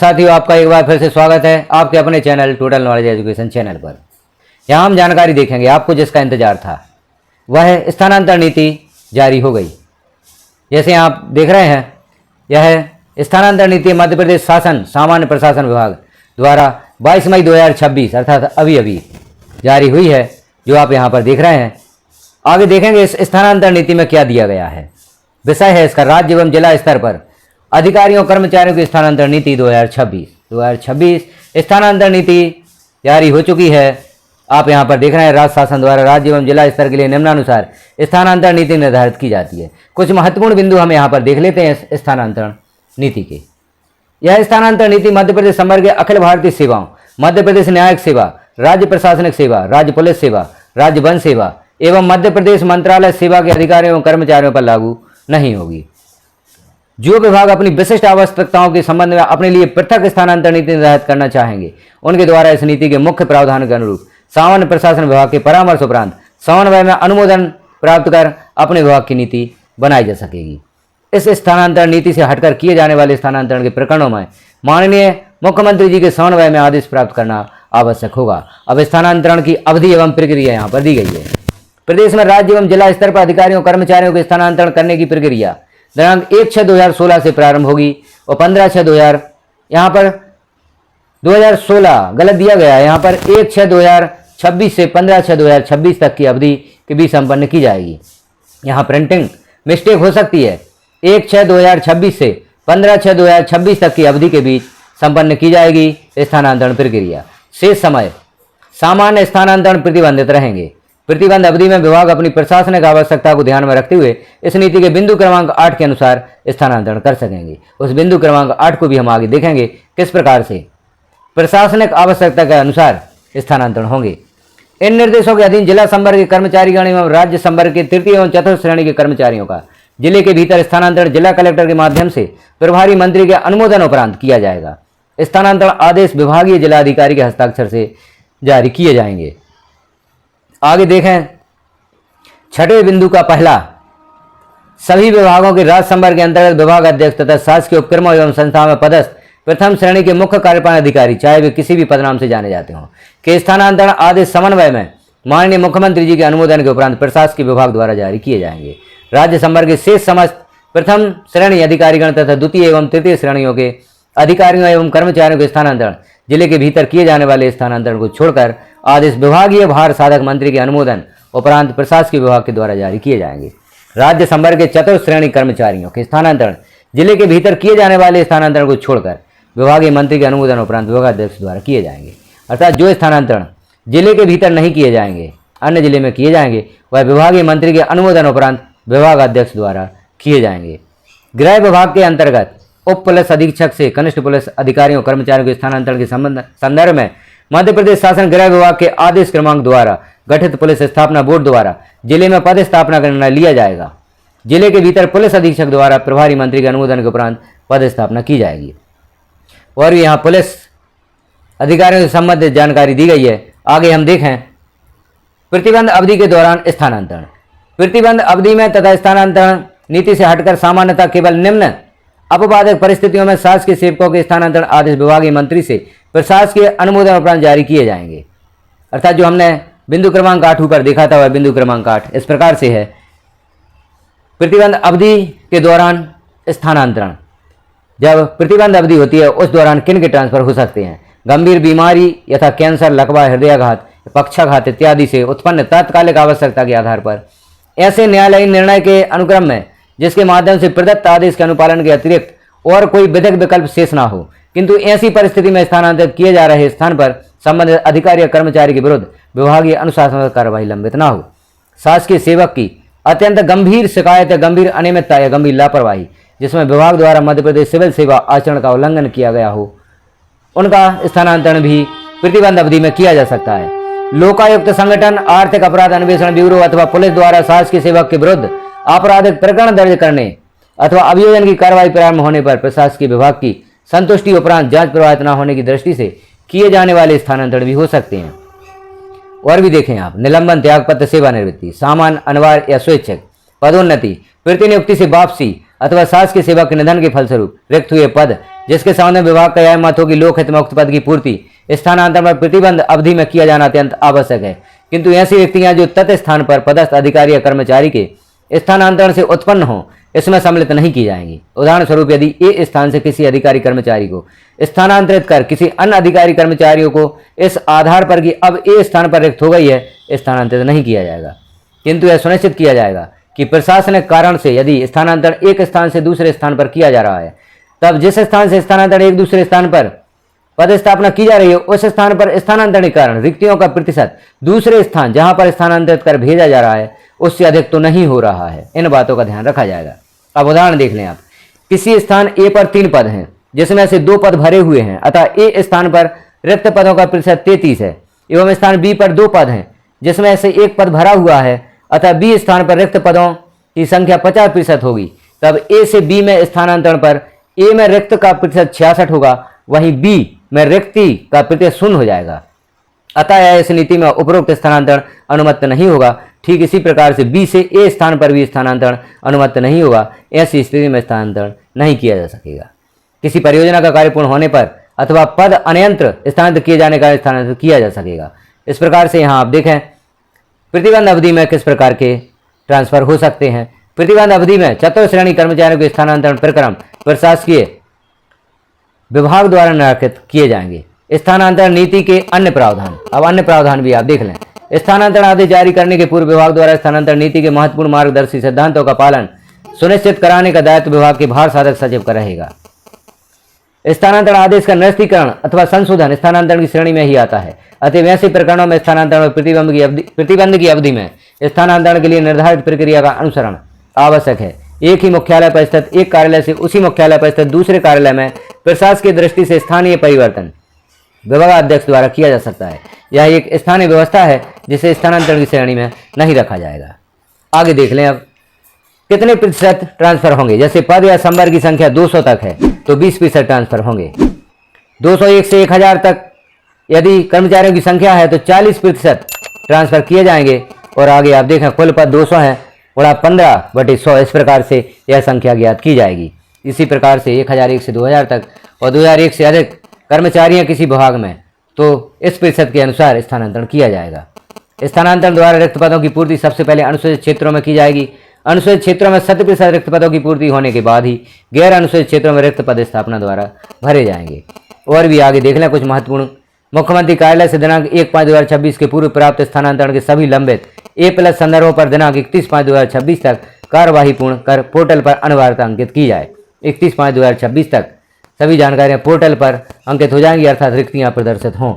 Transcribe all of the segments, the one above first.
साथियों, आपका एक बार फिर से स्वागत है आपके अपने channel total knowledge education channel पर। यहाँ हम जानकारी देखेंगे आपको जिसका इंतजार था, वह स्थानांतरण नीति जारी हो गई। जैसे आप देख रहे हैं, यह स्थानांतरण नीति मध्य प्रदेश शासन सामान्य प्रशासन विभाग द्वारा 22 मई 2026 अर्थात अभी अभी जारी हुई है, जो आप यहाँ पर देख रहे हैं। आगे देखेंगे इस स्थानांतरण नीति में क्या दिया गया है। विषय है इसका राज्य एवं जिला स्तर पर अधिकारियों कर्मचारियों की स्थानांतरण नीति 2026 स्थानांतरण नीति जारी हो चुकी है। आप यहाँ पर देख रहे हैं, राज्य शासन द्वारा राज्य एवं जिला स्तर के लिए निम्नानुसार स्थानांतरण नीति निर्धारित की जाती है। कुछ महत्वपूर्ण बिंदु हम यहाँ पर देख लेते हैं स्थानांतरण नीति के। यह स्थानांतरण नीति मध्य प्रदेश संवर्ग अखिल भारतीय सेवाओं, मध्य प्रदेश न्यायिक सेवा, राज्य प्रशासनिक सेवा, राज्य पुलिस सेवा, राज्य वन सेवा एवं मध्य प्रदेश मंत्रालय सेवा के अधिकारियों एवं कर्मचारियों पर लागू नहीं होगी। जो विभाग अपनी विशिष्ट आवश्यकताओं के संबंध में अपने लिए पृथक स्थानांतरण नीति निर्धारित करना चाहेंगे, उनके द्वारा इस नीति के मुख्य प्रावधान के अनुरूप सामान्य प्रशासन विभाग के परामर्श उपरांत समन्वय में अनुमोदन प्राप्त कर अपने विभाग की नीति बनाई जा सकेगी। इस स्थानांतरण नीति से हटकर किए जाने वाले स्थानांतरण के प्रकरणों में माननीय मुख्यमंत्री जी के समन्वय में आदेश प्राप्त करना आवश्यक होगा। अब स्थानांतरण की अवधि एवं प्रक्रिया यहाँ पर दी गई है। प्रदेश में राज्य एवं जिला स्तर पर अधिकारियों कर्मचारियों के स्थानांतरण करने की प्रक्रिया दिनांक 1/6/2016 से प्रारंभ होगी और 15/6/2000 यहाँ पर 2016 गलत दिया गया है, यहाँ पर 1/6/2026 से 15/6/2026 तक की अवधि के बीच संपन्न की जाएगी। यहाँ प्रिंटिंग मिस्टेक हो सकती है। 1/6/2026 से 15/6/2026 तक की अवधि के बीच संपन्न की जाएगी स्थानांतरण प्रक्रिया। शेष समय सामान्य स्थानांतरण प्रतिबंधित रहेंगे। प्रतिबंध अवधि में विभाग अपनी प्रशासनिक आवश्यकता को ध्यान में रखते हुए इस नीति के बिंदु क्रमांक 8 के अनुसार स्थानांतरण कर सकेंगे। उस बिंदु क्रमांक 8 को भी हम आगे देखेंगे, किस प्रकार से प्रशासनिक आवश्यकता के अनुसार स्थानांतरण होंगे। इन निर्देशों के अधीन जिला संवर्ग के कर्मचारीगण एवं राज्य संवर्ग के तृतीय एवं चतुर्थ श्रेणी के कर्मचारियों का जिले के भीतर स्थानांतरण जिला कलेक्टर के माध्यम से प्रभारी मंत्री के अनुमोदन उपरांत किया जाएगा। स्थानांतरण आदेश विभागीय जिला अधिकारी के हस्ताक्षर से जारी किए जाएंगे। आगे देखें, छठवें बिंदु का पहला, सभी विभागों के राज्य संवर्ग के अंतर्गत विभाग अध्यक्ष तथा शासकीय उपक्रमों एवं संस्थाओं में पदस्थ प्रथम श्रेणी के मुख्य कार्यपालन अधिकारी, चाहे वे किसी भी पदनाम से जाने जाते हों, के स्थानांतरण आदेश समन्वय में माननीय मुख्यमंत्री जी के अनुमोदन के उपरांत प्रशासकीय विभाग द्वारा जारी किए जाएंगे। राज्य संवर्ग के शेष समस्त प्रथम श्रेणी अधिकारीगण तथा द्वितीय एवं तृतीय श्रेणियों के अधिकारियों एवं कर्मचारियों के स्थानांतरण जिले के भीतर किए जाने वाले स्थानांतरण को छोड़कर आदेश विभागीय भार साधक मंत्री के अनुमोदन उपरांत प्रशासकीय विभाग के द्वारा जारी किए जाएंगे। राज्य संवर्ग के चतुर्थ श्रेणी कर्मचारियों के स्थानांतरण जिले के भीतर किए जाने वाले स्थानांतरण को छोड़कर विभागीय मंत्री के अनुमोदन उपरांत विभागाध्यक्ष द्वारा किए जाएंगे। अर्थात जो स्थानांतरण जिले के भीतर नहीं किए जाएंगे, अन्य जिले में किए जाएंगे, वह विभागीय मंत्री के अनुमोदन उपरांत विभागाध्यक्ष द्वारा किए जाएंगे। गृह विभाग के अंतर्गत उप पुलिस अधीक्षक से कनिष्ठ पुलिस अधिकारियों कर्मचारियों के स्थानांतरण के संदर्भ में मध्य प्रदेश शासन गृह विभाग के आदेश क्रमांक द्वारा गठित पुलिस स्थापना बोर्ड द्वारा जिले में पद स्थापना का निर्णय लिया जाएगा। जिले के भीतर पुलिस अधीक्षक द्वारा प्रभारी मंत्री के अनुमोदन के उपरांत पद स्थापना की जाएगी। और भी यहाँ पुलिस अधिकारियों से संबंधित जानकारी दी गई है। आगे हम देखें, प्रतिबंध अवधि के दौरान स्थानांतरण। प्रतिबंध अवधि में तथा स्थानांतरण नीति से हटकर सामान्यतः केवल निम्न अपवादक परिस्थितियों में शासकीय सेवकों के स्थानांतरण आदेश विभागीय मंत्री से प्रशासकीय अनुमोदन उपरांत जारी किए जाएंगे। अर्थात जो हमने बिंदु क्रमांक 8 ऊपर देखा था, वह बिंदु क्रमांक 8 इस प्रकार से है। प्रतिबंध अवधि के दौरान स्थानांतरण, जब प्रतिबंध अवधि होती है उस दौरान किन के ट्रांसफर हो सकते हैं? गंभीर बीमारी यथा कैंसर, लकवा, हृदयाघात, पक्षाघात इत्यादि से उत्पन्न तात्कालिक आवश्यकता के आधार पर ऐसे न्यायालयीन निर्णय के अनुक्रम में जिसके माध्यम से प्रदत्त आदेश के अनुपालन के अतिरिक्त और कोई विधिक विकल्प शेष ना हो, किंतु ऐसी परिस्थिति में स्थानांतरित किए जा रहे स्थान पर संबंधित अधिकारी या कर्मचारी के विरुद्ध विभागीय अनुशासनात्मक कार्रवाई लंबित ना हो। शासकीय सेवक की अत्यंत गंभीर शिकायत या गंभीर अनियमितता या गंभीर लापरवाही जिसमें विभाग द्वारा मध्य प्रदेश सिविल सेवा आचरण का उल्लंघन किया गया हो, उनका स्थानांतरण भी प्रतिबंध अवधि में किया जा सकता है। लोकायुक्त संगठन, आर्थिक अपराध अन्वेषण ब्यूरो अथवा पुलिस द्वारा शासकीय सेवक के विरुद्ध आपराधिक प्रकरण दर्ज करने अथवा अभियोजन की कार्रवाई प्रारंभ होने पर प्रशासकीय विभाग की संतुष्टि उपरांत जांच प्रभावित न होने की दृष्टि से किए जाने वाले स्थानांतरण भी हो सकते हैं। और भी देखें आप, निलंबन, त्यागपत्र, सेवानिवृत्ति, सामान्य, अनिवार्य या स्वैच्छिक पदोन्नति, प्रतिनियुक्ति से वापसी अथवा शासकीय सेवक के निधन के फलस्वरूप रिक्त हुए पद जिसके सामने विभाग का यह मत हो कि लोक हित में उक्त पद की पूर्ति स्थानांतरण पर प्रतिबंध अवधि में किया जाना अत्यंत आवश्यक है, किंतु ऐसी व्यक्तियां जो तत् स्थान पर पदस्थ अधिकारी या कर्मचारी के स्थानांतरण से उत्पन्न हो इसमें सम्मिलित नहीं की जाएंगी। उदाहरण स्वरूप यदि ए स्थान से किसी अधिकारी कर्मचारी को स्थानांतरित कर किसी अन्य अधिकारी कर्मचारियों को इस आधार पर कि अब ए स्थान पर रिक्त हो गई है स्थानांतरित नहीं किया जाएगा, किंतु यह सुनिश्चित किया जाएगा कि प्रशासनिक कारण से यदि स्थानांतरण एक स्थान से दूसरे स्थान पर किया जा रहा है तब जिस स्थान से स्थानांतरण एक दूसरे स्थान पर पदस्थापना की जा रही है उस स्थान पर स्थानांतरण के कारण रिक्तियों का प्रतिशत दूसरे स्थान जहां पर स्थानांतरित कर भेजा जा रहा है उससे अधिक तो नहीं हो रहा है। इन बातों का ध्यान रखा जाएगा। अब उदाहरण देख लें आप, किसी स्थान ए पर 3 पद हैं जिसमें से 2 पद भरे हुए हैं, अतः ए स्थान पर रिक्त पदों का प्रतिशत 33 है, एवं स्थान बी पर 2 पद हैं जिसमें से 1 पद भरा हुआ है, अतः बी स्थान पर रिक्त पदों की संख्या 50% होगी। तब ए से बी में स्थानांतरण पर ए में रिक्त का प्रतिशत 66 होगा, वहीं बी में रिक्ति का प्रतिशत 0 हो जाएगा, अतः इस नीति में उपरोक्त स्थानांतरण अनुमत नहीं होगा। ठीक इसी प्रकार से बी से ए स्थान पर भी स्थानांतरण अनुमत नहीं होगा। ऐसी स्थिति में स्थानांतरण नहीं किया जा सकेगा। किसी परियोजना का कार्य पूर्ण होने पर अथवा पद अन्यंत्र स्थानांतरित किए जाने का स्थानांतरित किया जा सकेगा। इस प्रकार से यहाँ आप देखें प्रतिबंध अवधि में किस प्रकार के ट्रांसफर हो सकते हैं। प्रतिबंध अवधि में चतुर्श्रेणी कर्मचारियों के स्थानांतरण प्रक्रम प्रशासकीय विभाग द्वारा निराकृत किए जाएंगे। स्थानांतरण नीति के अन्य प्रावधान, अब अन्य प्रावधान भी आप देख लें। स्थानांतरण आदेश जारी करने के पूर्व विभाग द्वारा स्थानांतरण नीति के महत्वपूर्ण मार्गदर्शी सिद्धांतों का पालन सुनिश्चित कराने का दायित्व विभाग के भार साधक सचिव का रहेगा। स्थानांतरण आदेश का निरस्तीकरण अथवा संशोधन स्थानांतरण की श्रेणी में ही आता है। अतः ऐसे प्रकरणों में स्थानांतरण प्रतिबंध की अवधि में स्थानांतरण के लिए निर्धारित प्रक्रिया का अनुसरण आवश्यक है। एक ही मुख्यालय पर स्थित एक कार्यालय से उसी मुख्यालय पर स्थित दूसरे कार्यालय में प्रशासकीय दृष्टि से स्थानीय परिवर्तन विभागाध्यक्ष द्वारा किया जा सकता है। यह एक स्थानीय व्यवस्था है जिसे स्थानांतरण की श्रेणी में नहीं रखा जाएगा। आगे देख लें अब कितने प्रतिशत ट्रांसफर होंगे। जैसे पद या संवर्ग की संख्या 200 तक है तो 20% ट्रांसफर होंगे। 201 से 1000 तक यदि कर्मचारियों की संख्या है तो 40% ट्रांसफर किए जाएंगे। और आगे आप देखें कुल पद 200 है गुणा 15/100, इस प्रकार से यह संख्या ज्ञात की जाएगी। इसी प्रकार से 1001 से 2000 तक और 2001 से अधिक कर्मचारियां किसी विभाग में तो इस प्रतिशत के अनुसार स्थानांतरण किया जाएगा। स्थानांतरण द्वारा रिक्त पदों की पूर्ति सबसे पहले अनुसूचित क्षेत्रों में की जाएगी। अनुसूचित क्षेत्रों में 70% रिक्त पदों की पूर्ति होने के बाद ही गैर अनुसूचित क्षेत्रों में रिक्त पद स्थापना द्वारा भरे जाएंगे। और भी आगे देख लें कुछ महत्वपूर्ण। मुख्यमंत्री कार्यालय से दिनांक 1/5/2026 के पूर्व प्राप्त स्थानांतरण के सभी लंबित A+ संदर्भों पर दिनांक 31/5/2026 तक कार्यवाही पूर्ण कर पोर्टल पर अनिवार्यता अंकित की जाए। 31/5/2026 तक सभी जानकारियां पोर्टल पर अंकित हो जाएंगी, अर्थात रिक्तियां प्रदर्शित हों।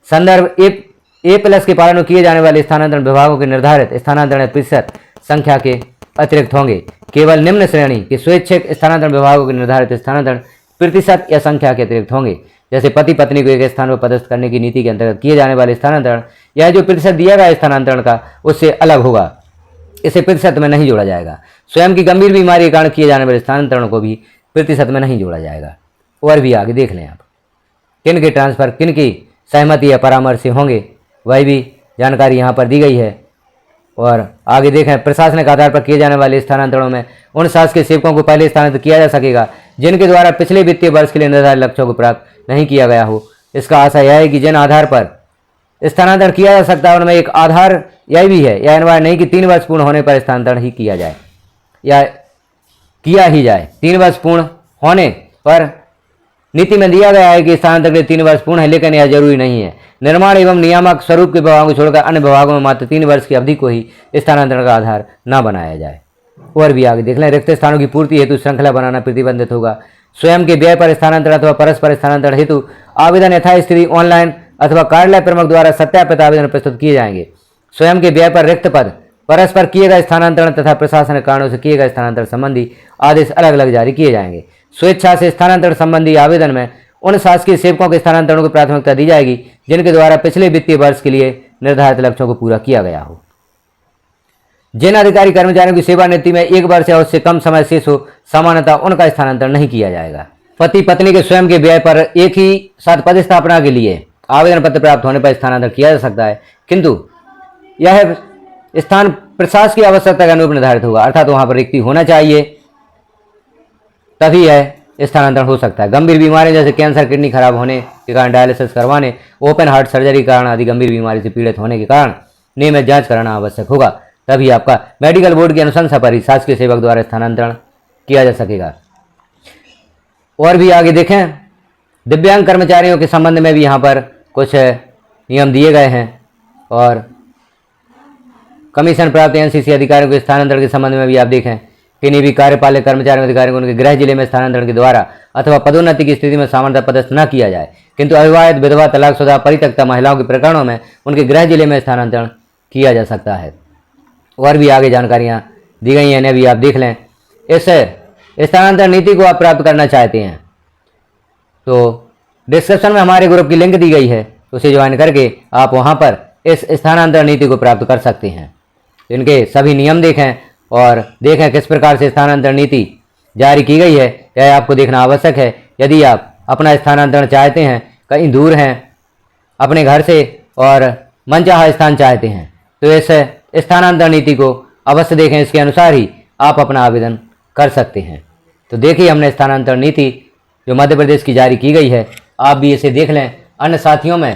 संदर्भ A+ के पालन में किए जाने वाले स्थानांतरण विभागों के निर्धारित स्थानांतरण प्रतिशत संख्या के अतिरिक्त होंगे। केवल निम्न श्रेणी के स्वैच्छिक स्थानांतरण विभागों के निर्धारित स्थानांतरण प्रतिशत या संख्या के अतिरिक्त होंगे। जैसे पति पत्नी को एक स्थान पर पदस्थ करने की नीति के अंतर्गत किए जाने वाले स्थानांतरण यह जो प्रतिशत दिया गया स्थानांतरण का उससे अलग होगा, इसे प्रतिशत में नहीं जोड़ा जाएगा। स्वयं की गंभीर बीमारी के कारण किए जाने वाले स्थानांतरण को भी प्रतिशत में नहीं जोड़ा जाएगा। और भी आगे देख लें आप किन के ट्रांसफर किन की सहमति या परामर्श से होंगे, वह भी जानकारी यहाँ पर दी गई है। और आगे देखें प्रशासनिक आधार पर किए जाने वाले स्थानांतरणों में उन शासकीय सेवकों को पहले स्थानांतरित किया जा सकेगा जिनके द्वारा पिछले वित्तीय वर्ष के लिए निर्धारित लक्ष्यों को प्राप्त नहीं किया गया हो। इसका आशय यह है कि जिन आधार पर स्थानांतरण किया जा सकता है उनमें एक आधार यह भी है, यह अनिवार्य नहीं कि 3 वर्ष पूर्ण होने पर स्थानांतरण ही किया जाए या किया ही जाए। 3 वर्ष पूर्ण होने पर नीति में दिया गया है कि स्थानांतरण के 3 वर्ष पूर्ण है, लेकिन यह जरूरी नहीं है। निर्माण एवं नियामक स्वरूप के विभागों को छोड़कर अन्य विभागों में मात्र 3 वर्ष की अवधि को ही स्थानांतरण का आधार न बनाया जाए। और भी आगे देख लें रिक्त स्थानों की पूर्ति हेतु श्रृंखला बनाना प्रतिबंधित होगा। स्वयं के व्यय पर स्थानांतरण अथवा परस्पर स्थानांतरण हेतु आवेदन यथास्थिति ऑनलाइन अथवा कार्यालय प्रमुख द्वारा सत्यापित आवेदन प्रस्तुत किए जाएंगे। स्वयं के व्यय पर रिक्त पद, परस्पर किए गए स्थानांतरण तथा प्रशासनिक कारणों से किए गए स्थानांतरण संबंधी आदेश अलग अलग जारी किए जाएंगे। स्वेच्छा से स्थानांतरण संबंधी आवेदन में उन शासकीय सेवकों के स्थानांतरण को प्राथमिकता दी जाएगी जिनके द्वारा पिछले वित्तीय वर्ष के लिए निर्धारित लक्ष्यों को पूरा किया गया हो। जिन अधिकारी कर्मचारियों की सेवानिवृत्ति में 1 वर्ष या उससे कम समय शेष हो, सामान्यतः उनका स्थानांतरण नहीं किया जाएगा। पति पत्नी के स्वयं के व्यय पर एक ही साथ पद स्थापना के लिए आवेदन पत्र प्राप्त होने पर स्थानांतरण किया जा सकता है, किंतु यह स्थान प्रशासकीय आवश्यकता के अनुरूप निर्धारित होगा, अर्थात वहां पर रिक्ति होना चाहिए, तभी यह स्थानांतरण हो सकता है। गंभीर बीमारियां जैसे कैंसर, किडनी खराब होने के कारण डायलिसिस करवाने, ओपन हार्ट सर्जरी के कारण आदि गंभीर बीमारी से पीड़ित होने के कारण नियमित जांच कराना आवश्यक होगा। तभी आपका मेडिकल बोर्ड की अनुशंसा पर ही शासकीय सेवक द्वारा स्थानांतरण किया जा सकेगा। और भी आगे देखें, दिव्यांग कर्मचारियों के संबंध में भी यहाँ पर कुछ नियम दिए गए हैं और कमीशन प्राप्त एनसीसी अधिकारियों के स्थानांतरण के संबंध में भी आप देखें, किन्हीं भी कार्यपालक कर्मचारी अधिकारियों को उनके गृह जिले में स्थानांतरण के द्वारा अथवा पदोन्नति की स्थिति में सामान्यतः पदस्थ न किया जाए, किंतु अविवाहित, विधवा, तलाकशुदा, परित्यक्ता महिलाओं के प्रकरणों में उनके गृह जिले में स्थानांतरण किया जा सकता है। और भी आगे जानकारियाँ दी गई हैं, इन्हें भी आप देख लें। इस स्थानांतरण नीति को आप प्राप्त करना चाहते हैं तो डिस्क्रिप्शन में हमारे ग्रुप की लिंक दी गई है, उसे ज्वाइन करके आप वहाँ पर इस स्थानांतरण नीति को प्राप्त कर सकते हैं। इनके सभी नियम देखें और देखें किस प्रकार से स्थानांतरण नीति जारी की गई है, यह आपको देखना आवश्यक है। यदि आप अपना स्थानांतरण चाहते हैं, कहीं दूर हैं अपने घर से और मनचाहा स्थान चाहते हैं, तो इस स्थानांतरण नीति को अवश्य देखें। इसके अनुसार ही आप अपना आवेदन कर सकते हैं। तो देखिए, हमने स्थानांतरण नीति जो मध्य प्रदेश की जारी की गई है, आप भी इसे देख लें, अन्य साथियों में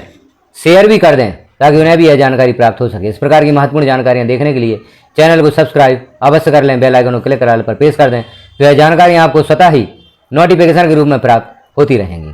शेयर भी कर दें ताकि उन्हें भी यह जानकारी प्राप्त हो सके। इस प्रकार की महत्वपूर्ण जानकारियां देखने के लिए चैनल को सब्सक्राइब अवश्य कर लें, बेल आइकन को क्लिक करा पर प्रेस कर दें, तो यह जानकारियां आपको स्वतः ही नोटिफिकेशन के रूप में प्राप्त होती रहेंगी।